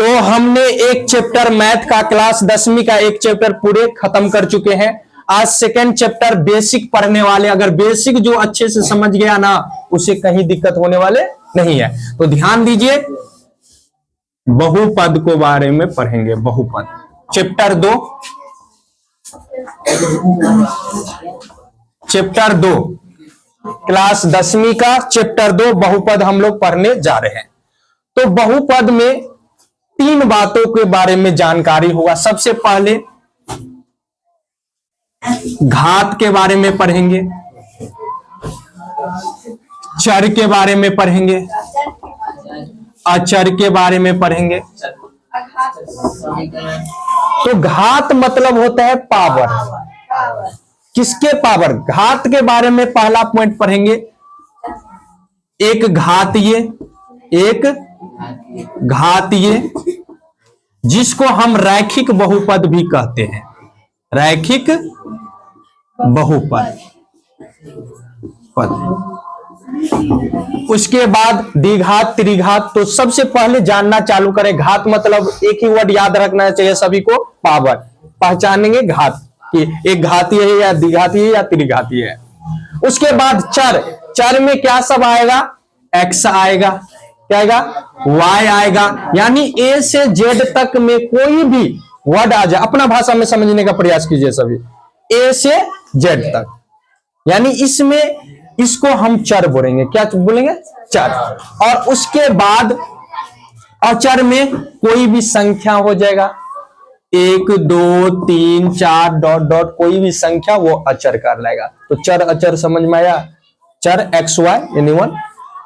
तो हमने एक चैप्टर मैथ का क्लास 10वीं का एक चैप्टर पूरे खत्म कर चुके हैं। आज सेकंड चैप्टर बेसिक पढ़ने वाले, अगर बेसिक जो अच्छे से समझ गया ना उसे कहीं दिक्कत होने वाले नहीं है। तो ध्यान दीजिए, बहुपद को बारे में पढ़ेंगे। बहुपद चैप्टर 2, चैप्टर 2 क्लास 10वीं का चैप्टर 2 बहुपद हम लोग पढ़ने जा रहे हैं। तो बहुपद में 3 बातों के बारे में जानकारी होगा। सबसे पहले घात के बारे में पढ़ेंगे, चर के बारे में पढ़ेंगे, अचर के बारे में पढ़ेंगे। तो घात मतलब होता है पावर। किसके पावर? घात के बारे में पहला पॉइंट पढ़ेंगे, एक घातीय, एक घातीय जिसको हम रैखिक बहुपद भी कहते हैं। रैखिक बहुपद पद। उसके बाद द्विघात, त्रिघात। तो सबसे पहले जानना चालू करें, घात मतलब एक ही वर्ड याद रखना चाहिए सभी को, पावर। पहचानेंगे घात कि एक घातीय है या द्विघातीय है या त्रिघातीय है। उसके बाद चर, चर में क्या सब आएगा? एक्स आएगा, क्या आएगा? वाई आएगा। यानी ए से जेड तक में कोई भी वर्ड आ जाए, अपना भाषा में समझने का प्रयास कीजिए सभी। ए से जेड तक, यानी इसमें इसको हम चर बोलेंगे। क्या बोलेंगे? चर। और उसके बाद अचर में कोई भी संख्या हो जाएगा, 1 2 3 4 डॉट डॉट कोई भी संख्या वो अचर कर लाएगा। तो चर अचर समझ में आया? चर एक्स वाई एनीवन,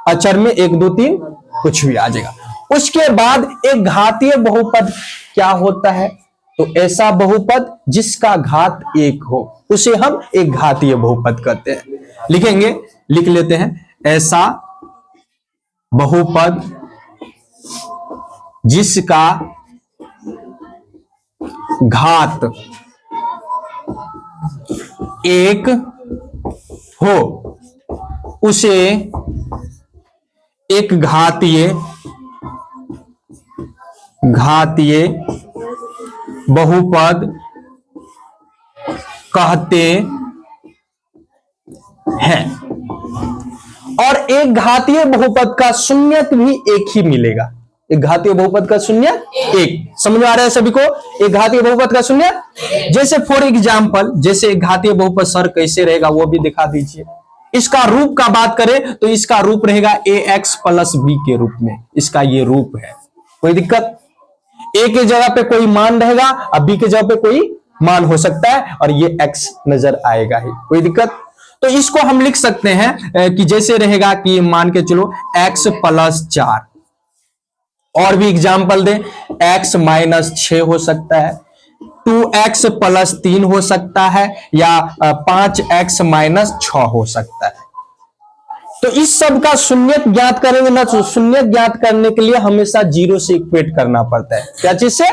अचर में 1 2 3 कुछ भी आ जाएगा। उसके बाद एक घातीय बहुपद क्या होता है? तो ऐसा बहुपद जिसका घात 1 हो उसे हम एक घातीय बहुपद कहते हैं। लिखेंगे, लिख लेते हैं, ऐसा बहुपद जिसका घात 1 हो उसे एक घातीय बहुपद कहते हैं। और एक घातीय बहुपद का शून्यक भी एक ही मिलेगा। एक घातीय बहुपद का शून्य एक, समझ में आ रहा है सभी को? एक घातीय बहुपद का शून्य, जैसे फॉर एग्जाम्पल, जैसे एक घातीय बहुपद सर कैसे रहेगा वो भी दिखा दीजिए। इसका रूप का बात करें तो इसका रूप रहेगा ax प्लस b के रूप में। इसका ये रूप है, कोई दिक्कत? a के जगह पे कोई मान रहेगा और b के जगह पे कोई मान हो सकता है और ये x नजर आएगा ही, कोई दिक्कत? तो इसको हम लिख सकते हैं कि जैसे रहेगा कि मान के चलो x प्लस 4, और भी एग्जाम्पल दें, x माइनस 6 हो सकता है, 2x प्लस 3 हो सकता है, या 5x माइनस 6 हो सकता है। तो इस सब का शून्यक ज्ञात करेंगे ना, तो शून्यक ज्ञात करने के लिए हमेशा 0 से इक्वेट करना पड़ता है। क्या चीज से?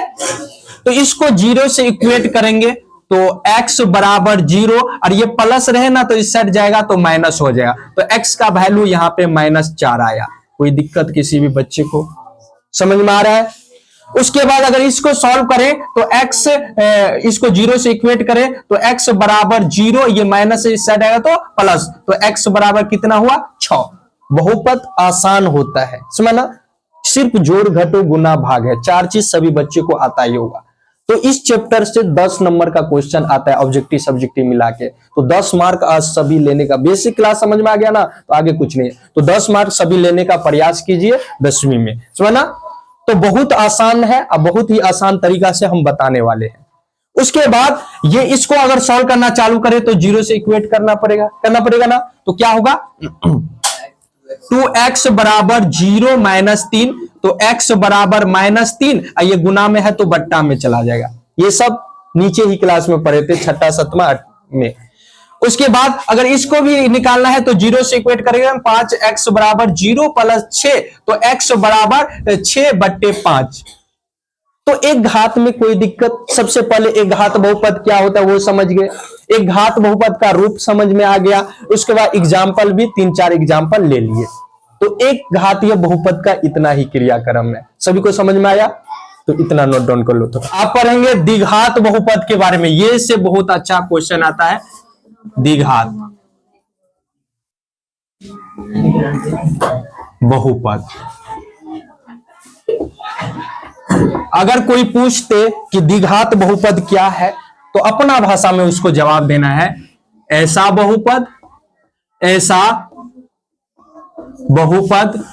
तो इसको 0 से इक्वेट करेंगे तो x बराबर 0, और ये प्लस रहे ना तो इस साइड जाएगा तो माइनस हो जाएगा। तो x का वैल्यू यहां पे -4 आया। कोई दिक्कत किसी भी बच्चे को? समझ में आ रहा है? उसके बाद अगर इसको सॉल्व करें तो x, इसको 0 से इक्वेट करें तो x बराबर 0, ये माइनस इस साइड आएगा तो प्लस, तो x बराबर कितना हुआ? 6। बहुपद आसान होता है, समझ ना? सिर्फ जोड़ घटो गुना भाग है, 4 चीज सभी बच्चे को आता ही होगा। तो इस चैप्टर से 10 नंबर का क्वेश्चन आता है, ऑब्जेक्टिव सब्जेक्टिव मिला के। तो 10 मार्क आज सभी लेने का, बेसिक क्लास समझ में आ गया ना तो आगे कुछ नहीं है। तो 10 मार्क सभी लेने का प्रयास कीजिए 10वीं में, समझना? तो बहुत आसान है और बहुत ही आसान तरीका से हम बताने वाले हैं। उसके बाद ये इसको अगर सॉल्व करना चालू करें तो 0 से इक्वेट करना पड़ेगा ना। तो क्या होगा? 2x बराबर 0 माइनस 3, तो x बराबर -3, ये गुना में है तो बट्टा में चला जाएगा। ये सब नीचे ही क्लास में पढ़े थे, 6, 7 में। उसके बाद अगर इसको भी निकालना है तो 0 से इक्वेट करेंगे, 5x बराबर 0 प्लस 6, तो x बराबर 6/5। तो एक घात में कोई दिक्कत? सबसे पहले एक घात बहुपद क्या होता है वो समझ गए, एक घात बहुपद का रूप समझ में आ गया। उसके बाद एग्जाम्पल भी 3-4 एग्जाम्पल ले लिए। तो एक घातीय बहुपद का इतना ही क्रियाक्रम है। सभी को समझ में आया? तो इतना नोट डाउन कर लो। तो आप पढ़ेंगे द्विघात बहुपद के बारे में, ये से बहुत अच्छा क्वेश्चन आता है। द्विघात बहुपद, अगर कोई पूछते कि द्विघात बहुपद क्या है तो अपना भाषा में उसको जवाब देना है, ऐसा बहुपद, ऐसा बहुपद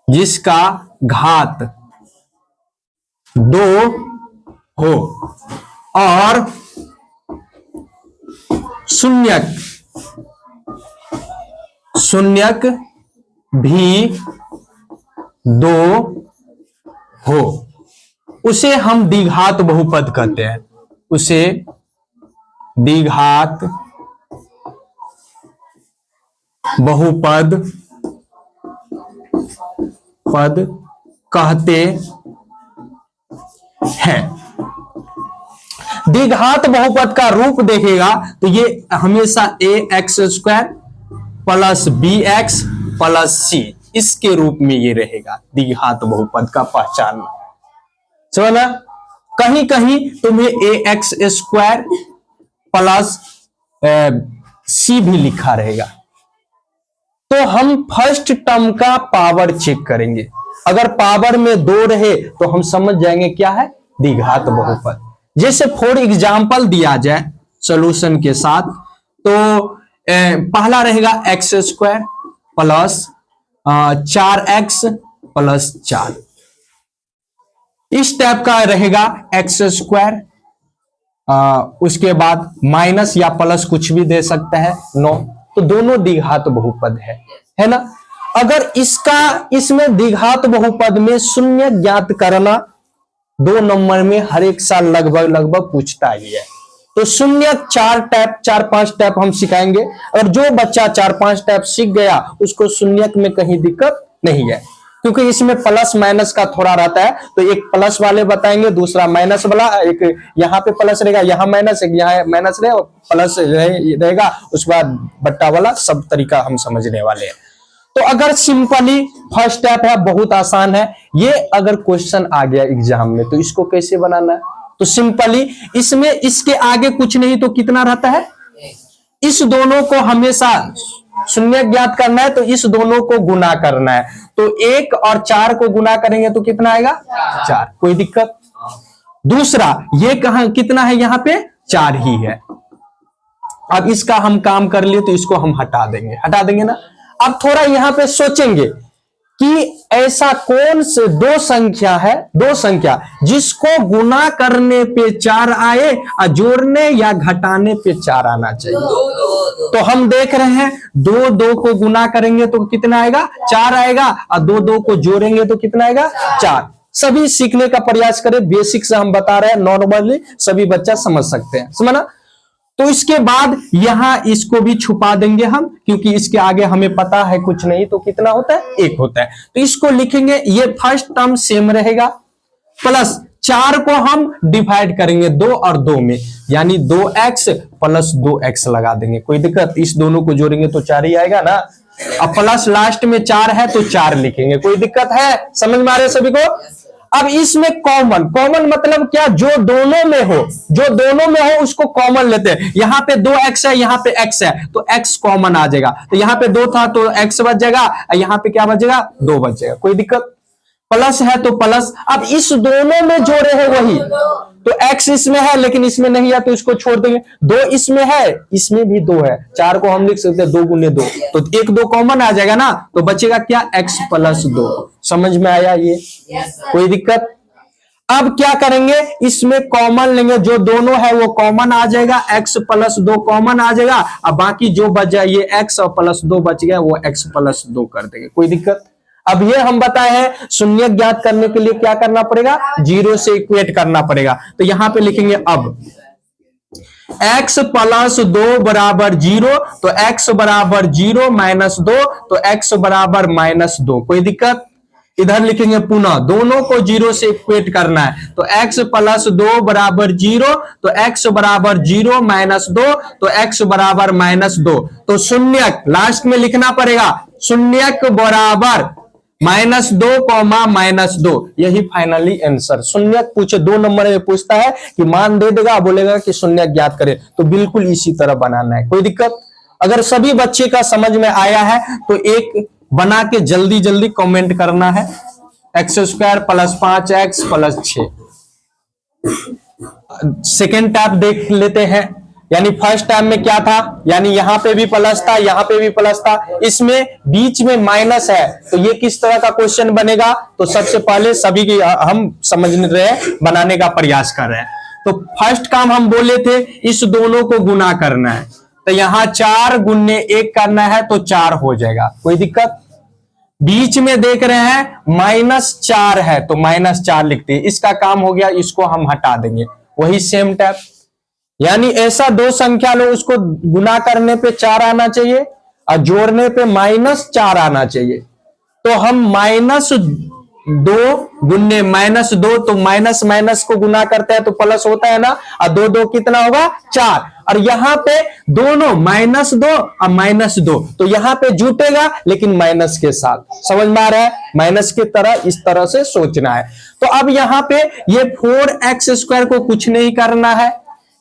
जिसका घात 2 हो और शून्यक भी 2 हो, उसे हम द्विघात बहुपद कहते हैं। उसे द्विघात बहुपद कहते हैं। द्विघात बहुपद का रूप देखेगा तो ये हमेशा ax² plus bx plus c इसके रूप में ये रहेगा द्विघात बहुपद का पहचान। समझना, कहीं कहीं तुम्हें ax² प्लस c भी लिखा रहेगा। तो हम फर्स्ट टर्म का पावर चेक करेंगे, अगर पावर में 2 रहे तो हम समझ जाएंगे क्या है, द्विघात बहुपद। जैसे फॉर एग्जाम्पल दिया जाए सॉल्यूशन के साथ, तो पहला रहेगा x² प्लस 4x प्लस 4, इस टाइप का रहेगा x²। उसके बाद माइनस या प्लस कुछ भी दे सकता है 9, तो दोनों द्विघात बहुपद है ना। अगर इसमें द्विघात बहुपद में शून्य ज्ञात करना 2 नंबर में हर एक साल लगभग पूछता ही है। तो शून्य 4-5 टाइप हम सिखाएंगे, और जो बच्चा 4-5 टाइप सीख गया उसको शून्यक में कहीं दिक्कत नहीं है, क्योंकि इसमें प्लस माइनस का थोड़ा रहता है। तो एक प्लस वाले बताएंगे, दूसरा माइनस वाला, एक यहाँ पे प्लस रहेगा, यहाँ माइनस, एक यहाँ माइनस रहेगा, प्लस रहेगा, उसके बाद बट्टा वाला, सब तरीका हम समझने वाले हैं। तो अगर सिंपली फर्स्ट स्टेप है, बहुत आसान है ये। अगर क्वेश्चन आ गया एग्जाम में तो इसको कैसे बनाना है, तो सिंपली इसमें इसके आगे कुछ नहीं तो कितना रहता है, इस दोनों को हमेशा शून्य ज्ञात करना है तो इस दोनों को गुना करना है। तो 1 और 4 को गुना करेंगे तो कितना आएगा, 4, कोई दिक्कत। दूसरा ये कहां कितना है, यहां पे 4 ही है। अब इसका हम काम कर लिए तो इसको हम हटा देंगे ना। अब थोड़ा यहां पे सोचेंगे कि ऐसा कौन से दो संख्या जिसको गुना करने पे 4 आए और जोड़ने या घटाने पे 4 आना चाहिए। तो हम देख रहे हैं 2 को गुना करेंगे तो कितना आएगा, 4 आएगा, और 2 को जोड़ेंगे तो कितना आएगा, 4। सभी सीखने का प्रयास करें, बेसिक से हम बता रहे हैं, नॉर्मली सभी बच्चा समझ सकते हैं, समझना। तो इसके बाद यहां इसको भी छुपा देंगे हम, क्योंकि इसके आगे हमें पता है कुछ नहीं तो कितना होता है, 1 होता है। तो इसको लिखेंगे, ये फर्स्ट टर्म सेम रहेगा, प्लस 4 को हम डिवाइड करेंगे 2 और 2 में, यानी 2x प्लस 2x लगा देंगे, कोई दिक्कत। इस दोनों को जोड़ेंगे तो 4 ही आएगा ना। अब प्लस लास्ट में 4 है तो 4 लिखेंगे, कोई दिक्कत है, समझ में आ रहे हैं सभी को। अब इसमें कॉमन मतलब क्या, जो दोनों में हो उसको कॉमन लेते हैं। यहाँ पे 2x है, यहाँ पे x है, तो x कॉमन आ जाएगा। तो यहाँ पे 2 था तो x बच जाएगा, यहाँ पे क्या बचेगा, 2 बच जाएगा, कोई दिक्कत। प्लस है तो प्लस, अब इस दोनों में जोड़े हैं वही, तो x इसमें है लेकिन इसमें नहीं है तो इसको छोड़ देंगे। 2 इसमें है, इसमें भी 2 है, 4 को हम लिख सकते हैं 2 गुने 2, तो 1 2 कॉमन आ जाएगा ना, तो बचेगा क्या, x प्लस 2। समझ में आया ये, कोई दिक्कत। अब क्या करेंगे, इसमें कॉमन लेंगे, जो दोनों है वो कॉमन आ जाएगा, x प्लस 2 कॉमन आ जाएगा, अब बाकी जो बच जाए ये x और प्लस 2 बच गया, वो x प्लस 2 कर देंगे, कोई दिक्कत। अब ये हम बताए हैं शून्य ज्ञात करने के लिए क्या करना पड़ेगा, 0 से इक्वेट करना पड़ेगा। तो यहां पे लिखेंगे अब x प्लस 2 बराबर 0, तो x बराबर 0 माइनस 2, तो x बराबर माइनस 2, कोई दिक्कत। इधर लिखेंगे पुनः, दोनों को 0 से इक्वेट करना है, तो x प्लस 2 बराबर 0, तो x बराबर 0 माइनस 2, तो x बराबर माइनस 2। तो शून्यक लास्ट में लिखना पड़ेगा, शून्यक बराबर -2, यही फाइनली आंसर। शून्यक पूछे 2 नंबर में पूछता है कि मान दे देगा, बोलेगा कि शून्यक ज्ञात करे, तो बिल्कुल इसी तरह बनाना है, कोई दिक्कत। अगर सभी बच्चे का समझ में आया है तो एक बना के जल्दी जल्दी कमेंट करना है। x² + 5x + 6। सेकेंड टैप देख लेते हैं। यानी फर्स्ट टैप में क्या था, यानी यहां पे भी प्लस था, यहां पे भी प्लस था, इसमें बीच में माइनस है, तो ये किस तरह का क्वेश्चन बनेगा। तो सबसे पहले सभी की हम समझ रहे हैं, बनाने का प्रयास कर रहे हैं। तो फर्स्ट काम हम बोले थे इस दोनों को गुना करना है, तो यहां 4 गुने 1 करना है तो 4 हो जाएगा, कोई दिक्कत। बीच में देख रहे हैं -4 है तो -4 लिखते हैं, इसका काम हो गया, इसको हम हटा देंगे। वही सेम टैप, यानी ऐसा दो संख्या लो उसको गुना करने पे 4 आना चाहिए और जोड़ने पे -4 आना चाहिए। तो हम -2 गुने -2, तो माइनस माइनस को गुना करते हैं तो प्लस होता है ना, और 2 2 कितना होगा 4, और यहां पे दोनों -2 और -2, तो यहां पे जुटेगा लेकिन माइनस के साथ। समझ में आ रहा है, माइनस की तरह इस तरह से सोचना है। तो अब यहां पे ये 4x² को कुछ नहीं करना है,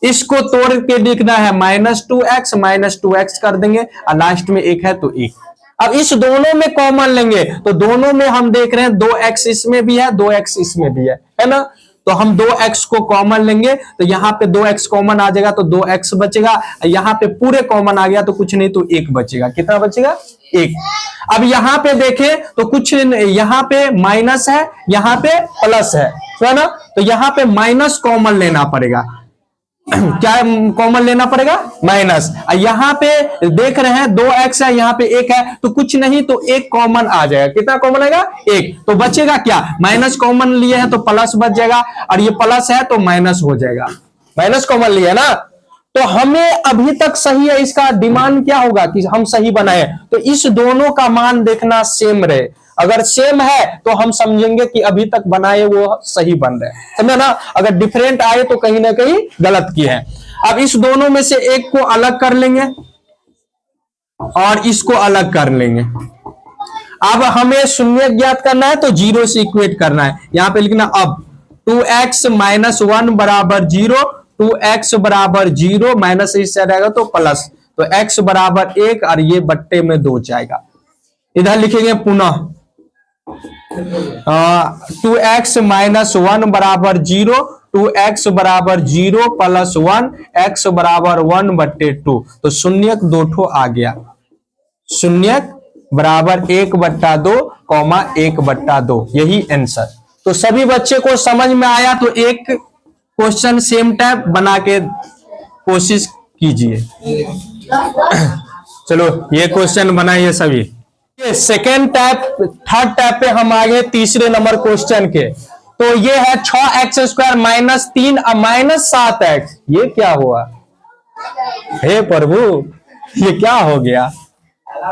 इसको तोड़ के लिखना है -2x कर देंगे, और लास्ट में 1 है तो 1। अब इस दोनों में कॉमन लेंगे तो दोनों में हम देख रहे हैं 2x इसमें भी है, 2x इसमें भी है ना। तो हम 2x को कॉमन लेंगे तो यहां पे 2x कॉमन आ जाएगा तो 2x बचेगा, यहां पे पूरे कॉमन आ गया तो कुछ नहीं तो 1 बचेगा। कितना बचेगा 1। अब यहां पे देखें तो कुछ यहां पे माइनस है, यहां पे प्लस है ना, तो यहां पे माइनस कॉमन लेना पड़ेगा। क्या कॉमन लेना पड़ेगा माइनस। यहां पे देख रहे हैं 2x है, यहां पे 1 है, तो कुछ नहीं तो 1 कॉमन आ जाएगा। कितना कॉमन आएगा 1, तो बचेगा क्या, माइनस कॉमन लिए हैं तो प्लस बच जाएगा, और ये प्लस है तो माइनस हो जाएगा। माइनस कॉमन लिए ना, तो हमें अभी तक सही है, इसका डिमांड क्या होगा कि हम सही बनाए, तो इस दोनों का मान देखना सेम रहे। अगर सेम है तो हम समझेंगे कि अभी तक बनाए वो सही बन रहे हैं, समझे ना। अगर डिफरेंट आए तो कहीं ना कहीं गलत किए हैं। अब इस दोनों में से एक को अलग कर लेंगे और इसको अलग कर लेंगे। अब हमें शून्य ज्ञात करना है तो 0 से इक्वेट करना है। यहां पे लिखना अब 2x - 1 = 0, 2x = 0, माइनस इससे रहेगा तो प्लस, तो x = 1 और ये बट्टे में 2 जाएगा। इधर लिखेंगे पुनः 2x - 1 = 0, 2x = 0 + 1, x = 1/2, तो शून्यक 2 ठो आ गया। शून्यक बराबर 1/2, 1/2, यही आंसर। तो सभी बच्चे को समझ में आया तो एक क्वेश्चन सेम टाइप बना के कोशिश कीजिए। चलो ये क्वेश्चन बनाइए सभी। सेकेंड टाइप, थर्ड टाइप पे हम आ गए तीसरे नंबर क्वेश्चन के। तो ये है 6x² - 3 और -7x। ये क्या हुआ, हे प्रभु ये क्या हो गया।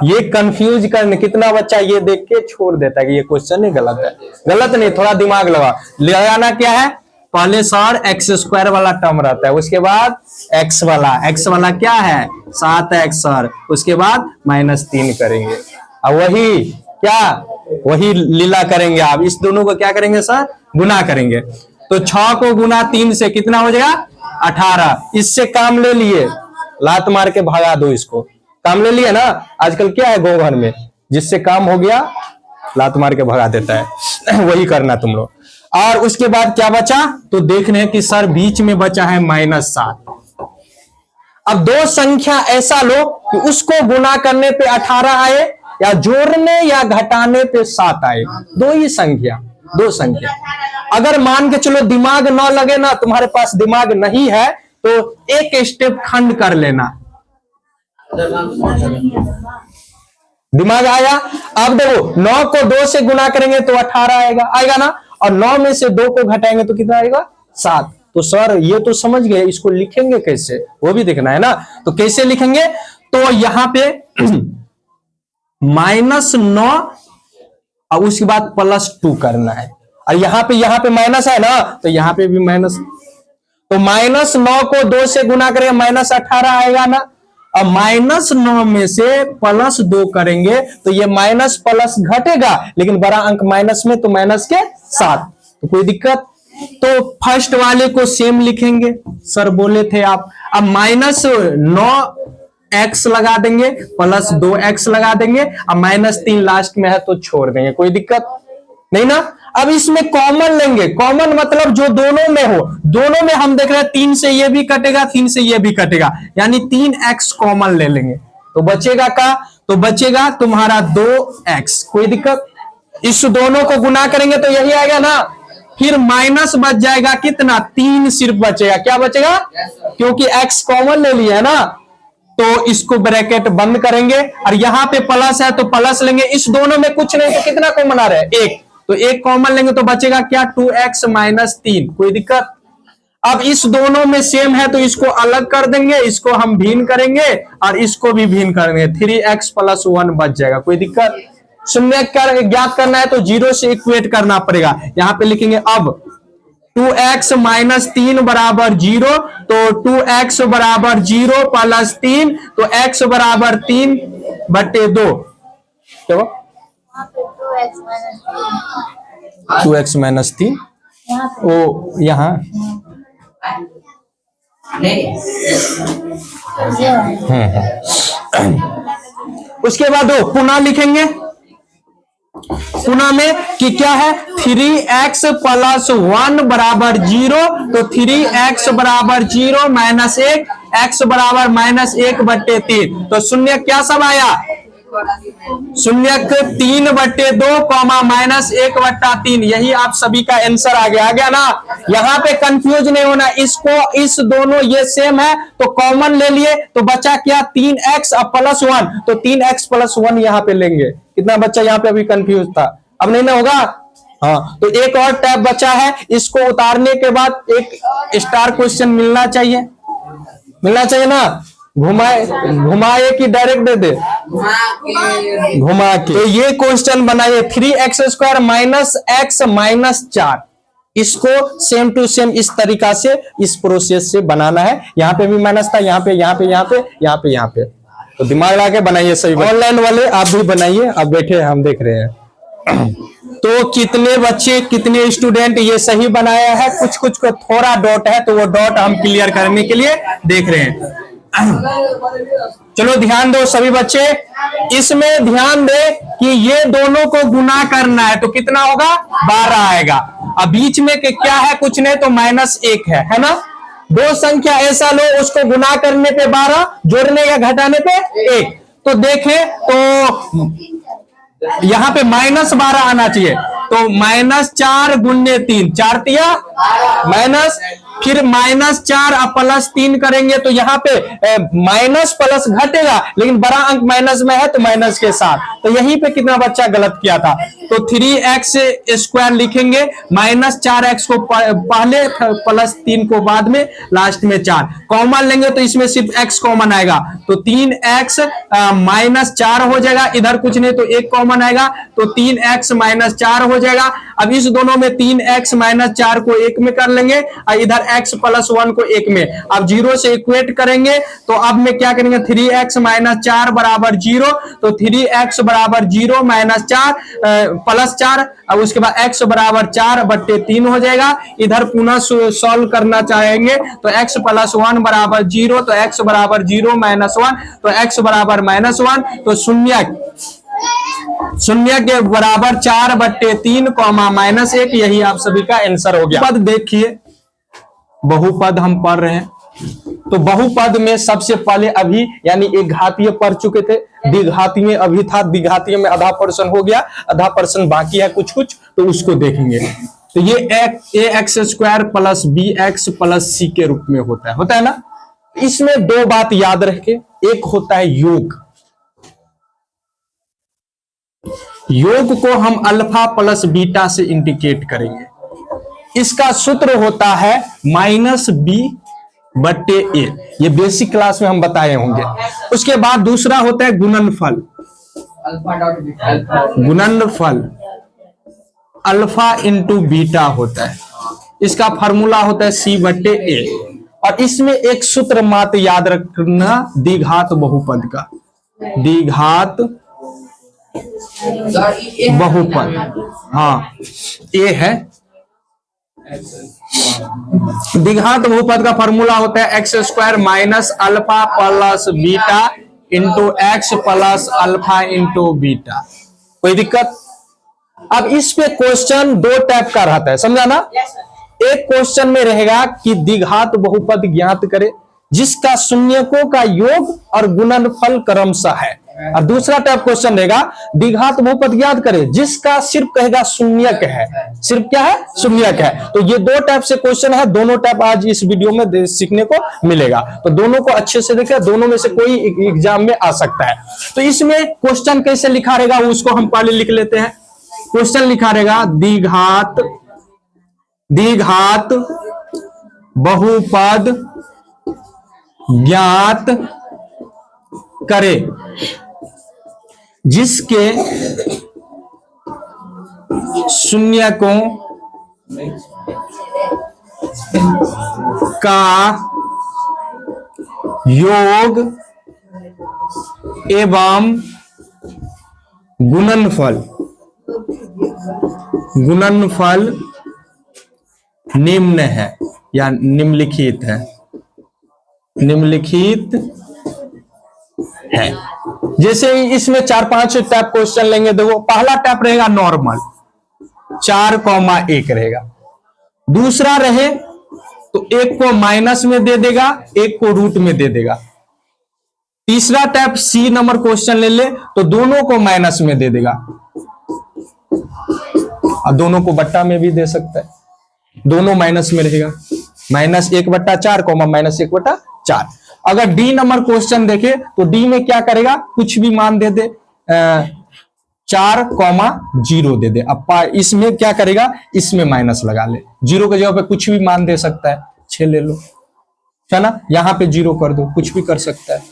ये कंफ्यूज करने, कितना बच्चा ये देख के छोड़ देता है कि ये क्वेश्चन ही गलत है। गलत नहीं, थोड़ा दिमाग लगाना क्या है, पहले सर x² वाला टर्म रहता है, उसके बाद x वाला क्या है 7x सर, उसके बाद -3 करेंगे, और वही क्या, वही लीला करेंगे। आप इस दोनों को क्या करेंगे सर, गुना करेंगे। तो 6 को गुना 3 से कितना हो जाएगा 18। इससे काम ले लिए, लात मार के भगा दो इसको, काम ले लिया ना। आजकल क्या है गाँव घर में, जिससे काम हो गया लात मार के भगा देता है वही करना तुम लोग। और उसके बाद क्या बचा, तो देख रहे हैं कि सर बीच में बचा है -7। अब दो संख्या ऐसा लो कि उसको गुना करने पे 18 आए, या जोड़ने या घटाने पे 7 आए। दो ही संख्या, दो संख्या। अगर मान के चलो दिमाग ना लगे ना, तुम्हारे पास दिमाग नहीं है, तो एक स्टेप खंड कर लेना। दिमाग आया। अब देखो 9 को 2 से गुना करेंगे तो 18 आएगा ना, और 9 में से 2 को घटाएंगे तो कितना आएगा 7। तो सर ये तो समझ गए, इसको लिखेंगे कैसे वो भी देखना है ना। तो कैसे लिखेंगे, तो यहां पे -9 और उसके बाद +2 करना है, और यहां पे माइनस है ना, तो यहां पे भी माइनस। तो -9 को 2 से गुना करेंगे -18 आएगा ना, अब -9 में से +2 करेंगे तो ये माइनस प्लस घटेगा, लेकिन बड़ा अंक माइनस में तो माइनस के साथ, तो कोई दिक्कत। तो फर्स्ट वाले को सेम लिखेंगे, सर बोले थे आप। अब -9x लगा देंगे, +2x लगा देंगे, अब -3 लास्ट में है तो छोड़ देंगे, कोई दिक्कत नहीं ना। अब इसमें कॉमन लेंगे, कॉमन मतलब जो दोनों में हो, दोनों में हम देख रहे हैं 3 से ये भी कटेगा, 3 से ये भी कटेगा, यानी 3x कॉमन ले लेंगे, तो बचेगा का, तो बचेगा तुम्हारा 2x, कोई दिक्कत। इस दोनों को गुना करेंगे तो यही आएगा ना, फिर माइनस बच जाएगा कितना, 3 सिर्फ बचेगा, क्या बचेगा, क्योंकि x कॉमन ले लिया है ना, तो इसको ब्रैकेट बंद करेंगे, और यहां पे प्लस है तो प्लस लेंगे, इस दोनों में कुछ नहीं तो कितना कॉमन आ रहा है, 1, तो 1 कॉमन लेंगे तो बचेगा क्या, 2x - 3, कोई दिक्कत। अब इस दोनों में सेम है तो इसको अलग कर देंगे, इसको हम भिन्न करेंगे और इसको भी भिन्न करेंगे, 3x + 1 बच जाएगा, कोई दिक्कत। शून्य ज्ञात करना है तो 0 से इक्वेट करना पड़ेगा, यहां पे लिखेंगे अब 2x - 3 बराबर 0, तो 2x बराबर 0 + 3, तो x बराबर 3/2, तो 2x - 3 ओ यहाँ उसके बाद वो पुनः लिखेंगे, पुनः में कि क्या है, 3x + 1 बराबर 0, तो 3x बराबर 0 - 1, x बराबर -1/3, तो शून्य क्या सब आया, शून्य 3/2, -1/3, यही आप सभी का आंसर आ गया ना। यहाँ पे कंफ्यूज नहीं होना, इसको इस दोनों ये सेम है तो कॉमन ले लिए, तो बचा क्या, 3x और +1, तो 3x + 1 यहाँ पे लेंगे, कितना बच्चा यहाँ पे अभी कंफ्यूज था, अब नहीं ना होगा। हाँ, तो एक और टैब बचा है, इसको उतारने के बाद एक स्टार क्वेश्चन मिलना चाहिए, मिलना चाहिए ना, घुमाए कि डायरेक्ट दे दे, घुमा के। तो ये क्वेश्चन बनाइए, 3x² - x - 4, इसको सेम टू सेम इस तरीका से, इस प्रोसेस से बनाना है। यहाँ पे भी माइनस था, यहाँ पे, यहाँ पे, यहाँ पे, यहाँ पे, यहाँ पे, तो दिमाग लगा के बनाइए सही। ऑनलाइन वाले आप भी बनाइए, आप बैठे हम देख रहे हैं। तो कितने बच्चे, कितने स्टूडेंट ये सही बनाया है, कुछ कुछ को थोड़ा डॉट है, तो वो डॉट हम क्लियर करने के लिए देख रहे हैं। चलो ध्यान दो सभी बच्चे, इसमें ध्यान दे कि ये दोनों को गुना करना है, तो कितना होगा, 12 आएगा। अब बीच में के क्या है, कुछ नहीं तो -1 है ना। दो संख्या ऐसा लो, उसको गुना करने पे 12, जोड़ने या घटाने पे 1, तो देखें तो यहां पे -12 आना चाहिए, तो -4 × 3, 4 तिया माइनस, फिर -4 और +3 करेंगे तो यहाँ पे माइनस प्लस घटेगा, लेकिन बड़ा अंक माइनस में है तो माइनस के साथ, तो यहीं पे कितना बच्चा गलत किया था, तो 3x² लिखेंगे, -4x को पहले, +3 को बाद में, लास्ट में 4 कॉमन लेंगे तो इसमें सिर्फ x कॉमन आएगा, तो 3x -4 हो जाएगा, इधर कुछ नहीं तो 1 कॉमन आएगा, तो 3x - 4 हो जाएगा। अब इस दोनों में 3x - 4 को 1 में कर लेंगे और इधर x + 1 को 1 में, अब 0 से इक्वेट करेंगे, तो अब में क्या करेंगे, 3x - 4 बराबर 0, तो 3x बराबर 0 - 4 +4, अब उसके बाद x बराबर 4/3 हो जाएगा। इधर पुनः सॉल्व करना चाहेंगे तो x + 1 बराबर 0, तो x बराबर 0 - 1, तो x बराबर -1, तो शून्य के बराबर 4/3, -1, यही आप सभी का आंसर हो गया। पद देखिए, बहुपद हम पढ़ रहे हैं, तो बहुपद में सबसे पहले अभी यानी एक घातीय पढ़ चुके थे, द्विघातीय में अभी था, द्विघातीय में आधा % हो गया, आधा % बाकी है कुछ कुछ, तो उसको देखेंगे। तो ये ax² + bx + c के रूप में होता है ना। इसमें दो बात याद रखे, एक होता है योग, योग को हम अल्फा + बीटा से इंडिकेट करेंगे, इसका सूत्र होता है -b/a, ये बेसिक क्लास में हम बताए होंगे। उसके बाद दूसरा होता है गुणनफल, गुणनफल अल्फा × बीटा होता है, इसका फार्मूला होता है c/a, और इसमें एक सूत्र मात्र याद रखना द्विघात बहुपद का, द्विघात बहुपद, हाँ ये है द्विघात बहुपद का फॉर्मूला होता है x square minus alpha plus beta into x plus alpha into beta. कोई दिक्कत? अब इस पे क्वेश्चन दो टाइप का रहता है, समझा ना? एक क्वेश्चन में रहेगा कि द्विघात बहुपद ज्ञात करे जिसका शून्यकों का योग और गुणनफल क्रमशः है, और दूसरा टाइप क्वेश्चन रहेगा द्विघात बहुपद ज्ञात करे जिसका सिर्फ कहेगा शून्यक है, सिर्फ क्या है? शून्यक है। तो ये दो टाइप से क्वेश्चन है, दोनों टाइप आज इस वीडियो में सीखने को मिलेगा, तो दोनों को अच्छे से देखें, दोनों में से कोई एग्जाम में आ सकता है। तो इसमें क्वेश्चन कैसे लिखा रहेगा उसको हम पहले लिख लेते हैं। क्वेश्चन लिखा रहेगा द्विघात बहुपद ज्ञात करे जिसके शून्यकों का योग एवं गुणनफल निम्न है या निम्नलिखित है, निम्नलिखित है। जैसे इसमें 4-5 टाइप क्वेश्चन लेंगे। देखो पहला टाइप रहेगा नॉर्मल 4,1 रहेगा, दूसरा रहे तो एक को माइनस में दे देगा, एक को रूट में दे देगा। तीसरा टाइप सी नंबर क्वेश्चन ले ले तो दोनों को माइनस में दे देगा और दोनों को बट्टा में भी दे सकता है, दोनों माइनस में रहेगा, -1/4 माइनस 1/4। अगर डी नंबर क्वेश्चन देखे तो डी में क्या करेगा, कुछ भी मान दे दे, 4,0 दे दे। अब इसमें क्या करेगा, इसमें माइनस लगा ले, 0 के जगह पे कुछ भी मान दे सकता है, 6 ले लो, है ना? यहां पे 0 कर दो, कुछ भी कर सकता है,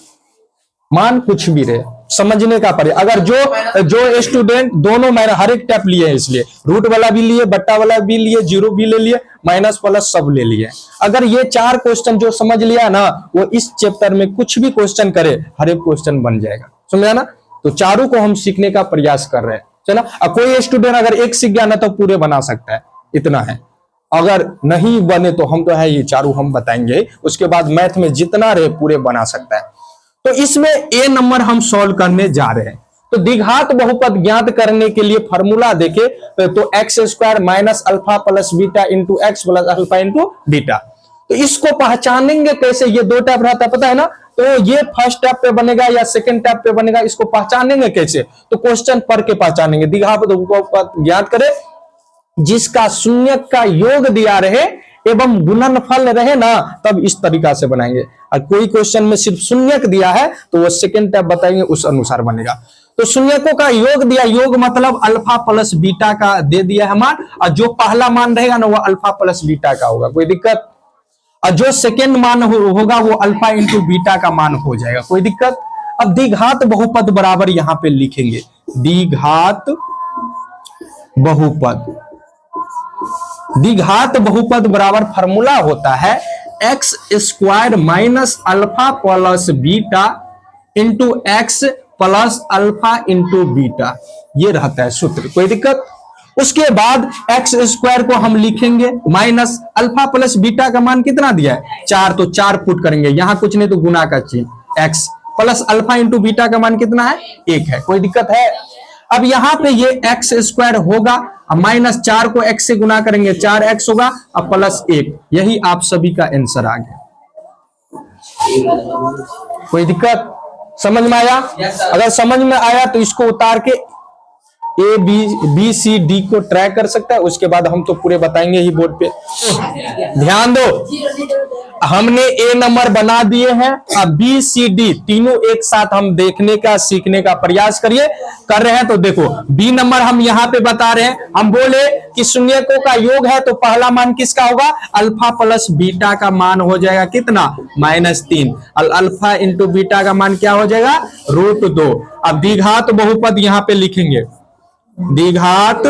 मान कुछ भी रहे, समझने का पड़े। अगर जो स्टूडेंट दोनों मैंने हर एक टाइप लिए हैं, इसलिए रूट वाला भी लिए, बट्टा वाला भी लिए, 0 भी ले लिए, माइनस प्लस सब ले लिए। अगर ये 4 क्वेश्चन जो समझ लिया ना, वो इस चैप्टर में कुछ भी क्वेश्चन करे हर एक क्वेश्चन बन जाएगा, समझा ना? तो चारों को हम सीखने का प्रयास कर रहे हैं, चला। अब कोई स्टूडेंट अगर एक सीख गया ना तो पूरे बना सकता है, इतना है। अगर नहीं बने तो हम तो है ये चारों हम बताएंगे, उसके बाद मैथ में जितना रहे पूरे बना सकता है। तो इसमें ए नंबर हम सॉल्व करने जा रहे हैं। तो द्विघात बहुपद ज्ञात करने के लिए फॉर्मूला देखे तो x square minus alpha plus beta into x plus alpha into beta. तो इसको पहचानेंगे कैसे, ये दो टाइप रहता है पता है ना? तो ये फर्स्ट टाइप पे बनेगा या सेकंड टाइप पे बनेगा, इसको पहचानेंगे कैसे? तो क्वेश्चन पढ़ के पहचानेंगे। द्विघात बहुपद ज्ञात करे जिसका शून्यक का योग दिया रहे एवं गुणनफल रहे ना, तब इस तरीका से बनाएंगे। और कोई क्वेश्चन में सिर्फ शून्यक दिया है तो वो सेकंड टाइप बताएंगे, उस अनुसार बनेगा। तो शून्यकों का योग दिया, योग मतलब अल्फा प्लस बीटा का दे दिया है मान, और जो पहला मान रहेगा ना वो अल्फा प्लस बीटा का होगा, कोई दिक्कत? और जो सेकंड मान होगा वो अल्फा इंटू बीटा का मान हो जाएगा, कोई दिक्कत? अब द्विघात बहुपद बराबर यहां पे लिखेंगे, द्विघात बहुपद। द्विघात बहुपद बराबर फॉर्मूला होता है x square minus alpha plus beta into x plus alpha into beta, ये रहता है सूत्र, कोई दिक्कत? उसके बाद एक्स स्क्वायर को हम लिखेंगे माइनस अल्फा प्लस बीटा का मान कितना दिया है 4, तो 4 पुट करेंगे, यहां कुछ नहीं तो गुना का चिन्ह, x plus alpha into beta का मान कितना है 1 है, कोई दिक्कत है? अब यहां पे ये एक्स स्क्वायर होगा, माइनस 4 को x से गुना करेंगे 4x होगा, अब प्लस 1, यही आप सभी का आंसर आ गया। कोई दिक्कत? समझ में आया? अगर समझ में आया तो इसको उतार के ए बी सी डी को ट्राई कर सकता है, उसके बाद हम तो पूरे बताएंगे ही बोर्ड पे। ध्यान दो, हमने ए नंबर बना दिए हैं, अब बी सी डी तीनों एक साथ हम देखने का सीखने का प्रयास कर रहे हैं। तो देखो बी नंबर हम यहाँ पे बता रहे हैं, हम बोले कि शून्यकों का योग है तो पहला मान किसका होगा, अल्फा प्लस बीटा का मान हो जाएगा कितना, -3, अल्फा इंटू बीटा का मान क्या हो जाएगा, √2। अब द्विघात बहुपद यहाँ पे लिखेंगे, द्विघात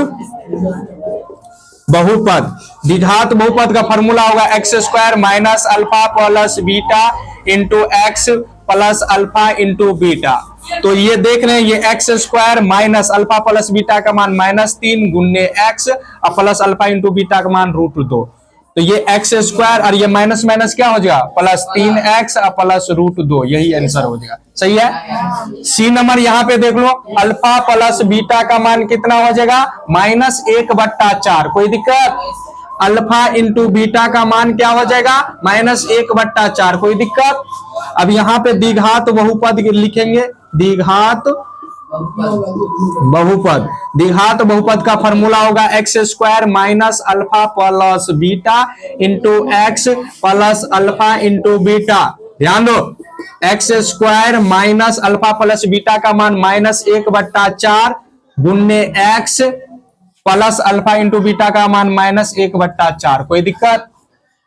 बहुपद, द्विघात बहुपद का फॉर्मूला होगा x square minus alpha plus beta into x plus alpha into beta. तो ये देख रहे हैं, ये x square minus alpha plus beta का मान -3 गुन्ने एक्स और प्लस अल्फा इंटू बीटा का मान √2। तो ये एक्स स्क्वायर और ये माइनस माइनस क्या हो जाएगा +3x और प्लस √2, यही आंसर हो जाएगा। सही है। सी नंबर यहाँ पे देख लो, अल्फा प्लस बीटा का मान कितना हो जाएगा -1/4। कोई दिक्कत? अल्फा इंटू बीटा का मान क्या हो जाएगा -1/4। कोई दिक्कत? अब यहाँ पे द्विघात बहुपद लिखेंगे, द्विघात बहुपद। द्विघात बहुपद का फॉर्मूला होगा x square minus alpha plus beta into x plus alpha into beta. ध्यान दो, x square minus alpha plus beta का मान -1/4 गुन्ने x plus alpha into beta का मान -1/4। कोई दिक्कत?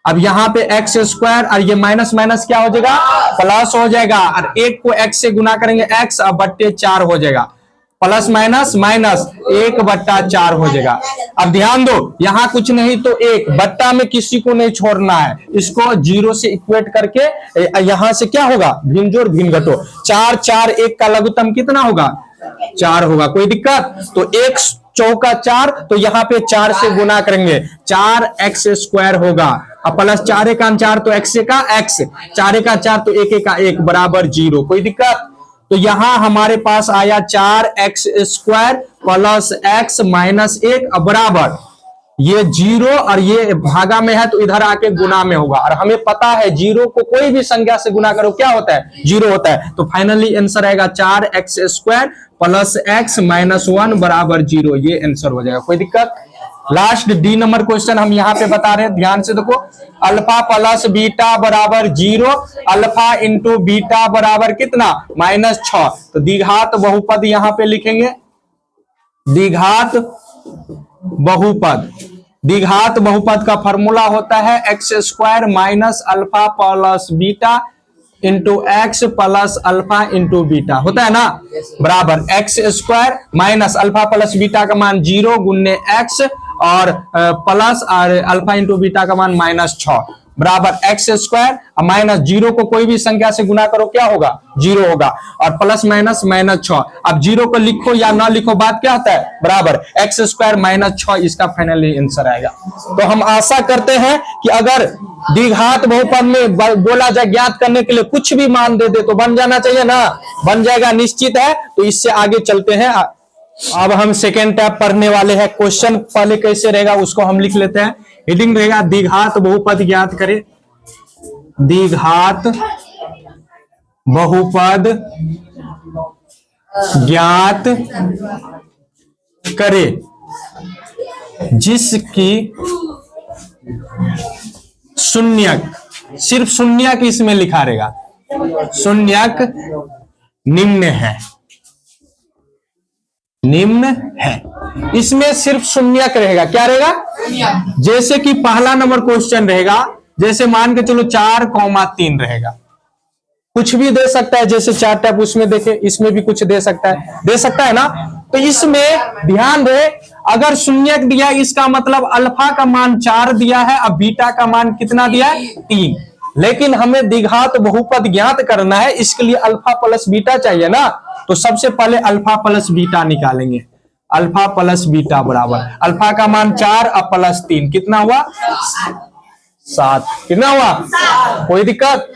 अब यहाँ पे एक्स स्क्वायर और ये माइनस माइनस क्या हो जाएगा प्लस हो जाएगा, और एक को एक्स से गुना करेंगे एक्स और बट्टे 4 हो जाएगा, प्लस माइनस माइनस 1/4 हो जाएगा। अब ध्यान दो, यहाँ कुछ नहीं तो एक बट्टा में किसी को नहीं छोड़ना है, इसको 0 से इक्वेट करके यहां से क्या होगा भिन्न जोड़ भिन्न घटो। 4 4 1 का लघुत्तम कितना होगा 4 होगा। कोई दिक्कत? तो 1 चौका 4, तो यहाँ पे 4 से गुना करेंगे 4x स्क्वायर होगा, और प्लस 4 का 4 तो x का x, 4 का 4 तो 1 का 1 बराबर 0। कोई दिक्कत? तो यहां हमारे पास आया 4x square plus x minus 1 बराबर ये 0, और ये भागा में है तो इधर आके गुना में होगा, और हमें पता है 0 को कोई भी संख्या से गुना करो क्या होता है 0 होता है। तो फाइनली आंसर आएगा 4x square plus x minus 1 बराबर 0, ये आंसर हो जाएगा। कोई दिक्कत? लास्ट डी नंबर क्वेश्चन हम यहाँ पे बता रहे हैं, ध्यान से देखो, अल्फा प्लस बीटा बराबर 0, अल्फा इंटू बीटा बराबर कितना -6। तो द्विघात बहुपद यहाँ पे लिखेंगे, द्विघात बहुपद। द्विघात बहुपद का फॉर्मूला होता है x square minus alpha plus beta into x plus alpha into beta, होता है ना, बराबर x square minus alpha plus beta का मान 0 गुन्ने एक्स और प्लस और अल्फा इंटू बीटा का मान -6 बराबर एक्स स्क्वायर माइनस 0 को कोई भी संख्या से गुना करो क्या होगा 0 होगा, और प्लस माइनस -6। अब 0 को लिखो या ना लिखो बात क्या होता है बराबर एक्स स्क्वायर -6, इसका फाइनली आंसर आएगा। तो हम आशा करते हैं कि अगर द्विघात बहुपद में बोला जाए ज्ञात करने के लिए कुछ भी मान दे तो बन जाना चाहिए ना, बन जाएगा निश्चित है। तो इससे आगे चलते हैं। अब हम सेकेंड टैब पढ़ने वाले हैं। क्वेश्चन पहले कैसे रहेगा उसको हम लिख लेते हैं। हेडिंग रहेगा द्विघात बहुपद ज्ञात करें, द्विघात बहुपद ज्ञात करे जिसकी शून्यक, सिर्फ शून्यक इसमें लिखा रहेगा, शून्यक निम्न है, निम्न है, इसमें सिर्फ शून्यक रहेगा। क्या रहेगा? जैसे कि पहला नंबर क्वेश्चन रहेगा, जैसे मान के चलो 4,3 रहेगा, कुछ भी दे सकता है, जैसे 4 टैप उसमें देखे, इसमें भी कुछ दे सकता है ना। तो इसमें ध्यान रहे, अगर शून्यक दिया इसका मतलब अल्फा का मान 4 दिया है, अब बीटा का मान कितना दिया है 3। लेकिन हमें द्विघात बहुपद ज्ञात करना है, इसके लिए अल्फा प्लस बीटा चाहिए ना। तो सबसे पहले अल्फा प्लस बीटा निकालेंगे, अल्फा प्लस बीटा बराबर अल्फा का मान 4 और प्लस 3 कितना हुआ 7, कितना हुआ 7। कोई दिक्कत?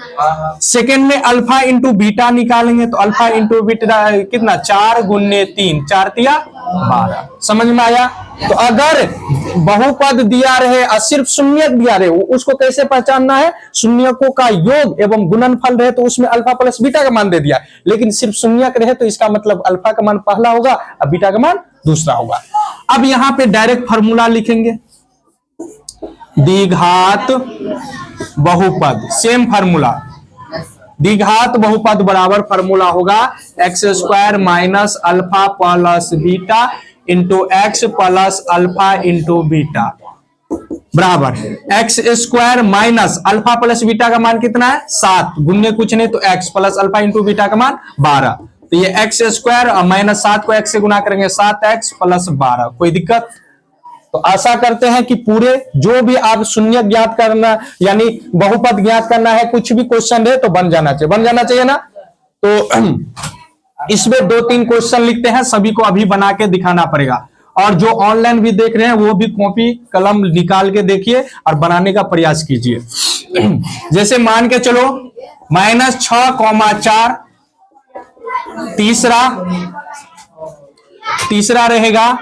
सेकेंड में अल्फा इंटू बीटा निकालेंगे, तो अल्फा इंटू बीटा कितना 4 गुन्ने 3, 4 तिया 12। समझ में आया? तो अगर बहुपद दिया रहे और सिर्फ शून्यक दिया रहे, उसको कैसे पहचानना है? शून्यकों का योग एवं गुणनफल रहे तो उसमें अल्फा प्लस बीटा का मान दे दिया, लेकिन सिर्फ शून्यक रहे तो इसका मतलब अल्फा का मान पहला होगा और बीटा का मान दूसरा होगा। अब यहां पे डायरेक्ट फॉर्मूला लिखेंगे, द्विघात बहुपद, सेम फार्मूला, द्विघात बहुपद बराबर फार्मूला होगा x square minus alpha plus beta into x plus alpha into beta बराबर x square minus alpha plus beta का मान कितना है 7 गुन्ने कुछ नहीं तो x plus alpha into beta का मान 12। तो ये एक्स स्क्वायर और -7 को एक्स से गुना करेंगे 7x प्लस 12। कोई दिक्कत? तो आशा करते हैं कि पूरे जो भी आप शून्य ज्ञात करना यानी बहुपद ज्ञात करना है, कुछ भी क्वेश्चन है तो बन जाना चाहिए ना। तो इसमें 2-3 क्वेश्चन लिखते हैं, सभी को अभी बना के दिखाना पड़ेगा। और जो ऑनलाइन भी देख रहे हैं वो भी कॉपी कलम निकाल के देखिए और बनाने का प्रयास कीजिए। जैसे मान के चलो -6,4 तीसरा रहेगा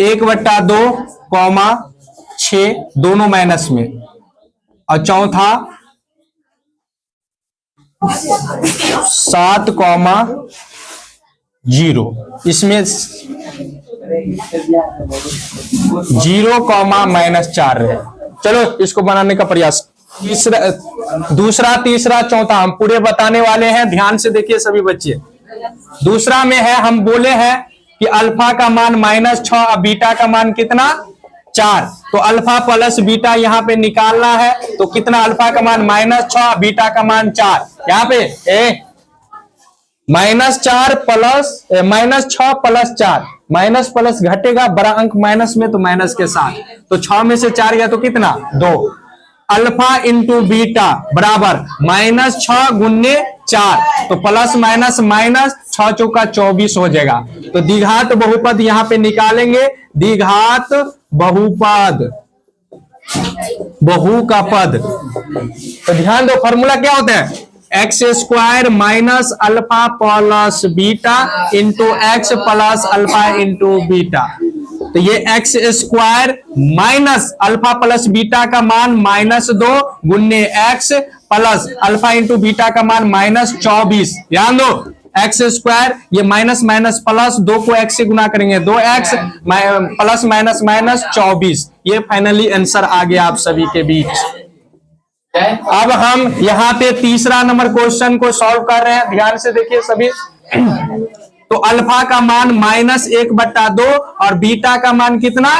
1/2,6 दोनों माइनस में, और चौथा 7,0 इसमें 0,-4 रहे। चलो इसको बनाने का प्रयास। दूसरा, तीसरा, चौथा हम पूरे बताने वाले हैं, ध्यान से देखिए सभी बच्चे। दूसरा में है, हम बोले हैं कि अल्फा का मान -6 और बीटा का मान कितना 4, तो अल्फा प्लस बीटा यहाँ पे निकालना है। तो कितना, अल्फा का मान -6 बीटा का मान 4, यहाँ पे -4 प्लस -6 प्लस 4, माइनस प्लस घटेगा, बड़ा अंक माइनस में तो माइनस के साथ, तो 6 में से 4 गया तो कितना 2। अल्फा इंटू बीटा बराबर -6 गुने 4, तो प्लस माइनस माइनस, 6 चौका 24 हो जाएगा। तो द्विघात बहुपद यहाँ पे निकालेंगे, द्विघात बहुपद, बहु का पद। तो ध्यान दो, फॉर्मूला क्या होता है, x² minus alpha plus beta into x plus alpha into beta. तो ये x² minus alpha plus beta का मान -2 गुन्ने x plus alpha into beta का मान -24। ध्यान दो, x² ये माइनस माइनस प्लस, 2 को x से गुना करेंगे 2x प्लस माइनस माइनस 24। ये फाइनली आंसर आ गया आप सभी के बीच। अब हम यहाँ पे तीसरा नंबर क्वेश्चन को सॉल्व कर रहे हैं, ध्यान से देखिए सभी। तो अल्फा का मान -1/2 और बीटा का मान कितना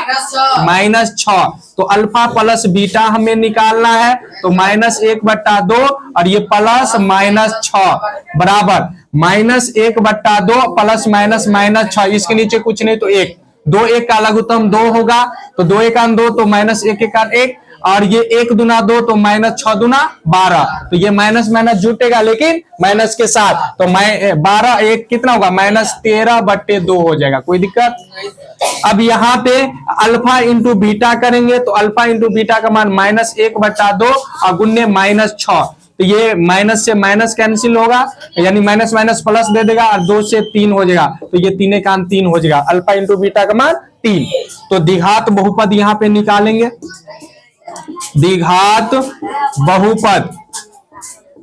-6, तो अल्फा प्लस बीटा हमें निकालना है। तो -1/2 और ये प्लस -6 बराबर -1/2 प्लस माइनस -6, इसके नीचे कुछ नहीं तो 1, 2 1 का लघुत्तम 2 होगा, तो 2 1 2, तो -1 1 1, और ये 1 दूना 2 तो -6 दूना 12, तो ये माइनस माइनस जुटेगा लेकिन माइनस के साथ, तो 12 1 कितना होगा -13/2 हो जाएगा, कोई दिक्कत। अब यहाँ पे अल्फा इंटू बीटा करेंगे, तो अल्फा इंटू बीटा का मान -1/2 और गुन्ने -6, तो ये माइनस से माइनस कैंसिल होगा, यानी माइनस माइनस प्लस दे देगा और 2 से 3 हो जाएगा, तो ये 3 का 3 हो जाएगा, अल्फा इंटू बीटा का मान 3। तो द्विघात बहुपद यहाँ पे निकालेंगे, द्विघात बहुपद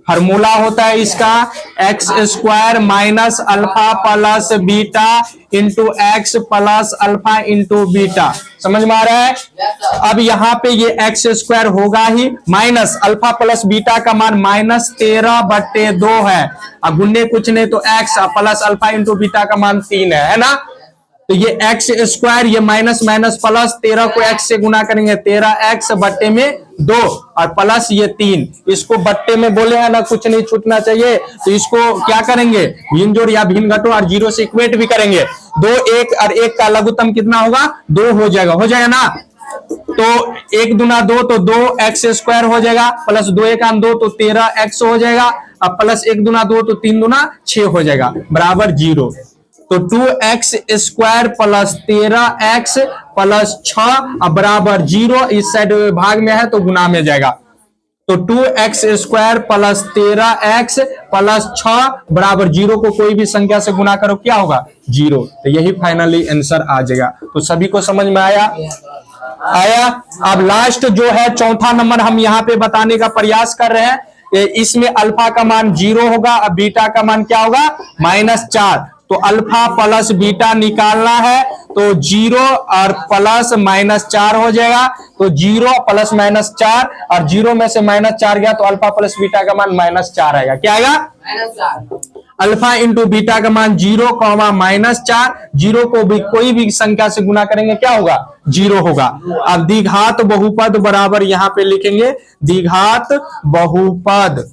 फॉर्मूला होता है इसका x² minus alpha plus beta into x plus alpha into beta. समझ में आ रहा है। अब यहाँ पे ये x² होगा ही, माइनस अल्फा प्लस बीटा का मान -13/2 है, अब गुन्ने कुछ नहीं तो x plus alpha into beta का मान 3 है ना। तो ये x², ये माइनस माइनस प्लस, 13 को x से गुना करेंगे 13x बट्टे में 2 और प्लस ये 3, इसको बट्टे में बोले हैं ना, कुछ नहीं छूटना चाहिए, तो इसको क्या करेंगे भिन्न जोड़ या भिन्न घटो और 0 से इक्वेट भी करेंगे। 2 1 और 1 का लघुत्तम कितना होगा 2 हो जाएगा ना। तो 1 दूना 2 तो 2x² हो जाएगा, प्लस 2 1 2 तो 13x हो जाएगा, अब प्लस 1 दूना 2 तो 3 दूना 6 हो जाएगा बराबर 0। तो 2x² प्लस 13x प्लस 6 बराबर 0, इस साइड भाग में है तो गुना में जाएगा। तो 2x² प्लस 13x प्लस 6 बराबर 0 को कोई भी संख्या से गुना करो क्या होगा 0। तो यही फाइनली आंसर आ जाएगा। तो सभी को समझ में आया। अब लास्ट जो है चौथा नंबर हम यहाँ पे बताने का प्रयास कर रहे हैं। इसमें अल्फा का मान 0 होगा और बीटा का मान क्या होगा -4। तो अल्फा प्लस बीटा निकालना है, तो 0 और प्लस -4 हो जाएगा। तो 0 प्लस -4 और 0 में से -4 गया तो अल्फा प्लस बीटा का मान -4 आएगा। क्या आएगा अल्फा इंटू बीटा का मान 0, -4, 0 को भी कोई भी संख्या से गुना करेंगे क्या होगा 0 होगा। अब द्विघात बहुपद बराबर यहाँ पे लिखेंगे द्विघात बहुपद,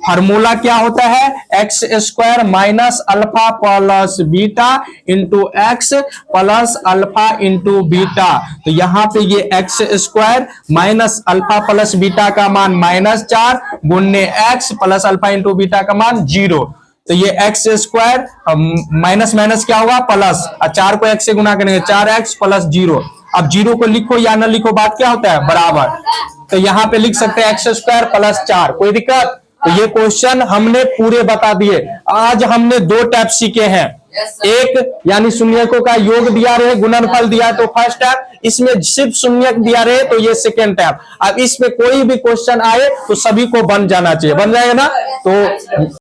फार्मूला क्या होता है, x square minus alpha plus beta into x plus alpha into beta. तो यहां पे ये x square minus alpha plus beta का मान -4 गुन्ने x plus alpha into beta का मान 0। तो ये एक्स स्क्वायर माइनस माइनस क्या होगा प्लस, 4 को एक्स से गुना करेंगे 4x प्लस 0। अब 0 को लिखो या ना लिखो बात क्या होता है, बराबर। तो यहां पे लिख सकते हैं एक्स स्क्वायर प्लस 4, कोई दिक्कत। तो ये क्वेश्चन हमने पूरे बता दिए। आज हमने 2 टाइप सीखे हैं, एक यानी शून्यकों का योग दिया रहे, गुणनफल दिया तो फर्स्ट टाइप, इसमें सिर्फ शून्यक दिया रहे तो ये सेकेंड टाइप। अब इसमें कोई भी क्वेश्चन आए तो सभी को बन जाना चाहिए, बन जाएगा ना। तो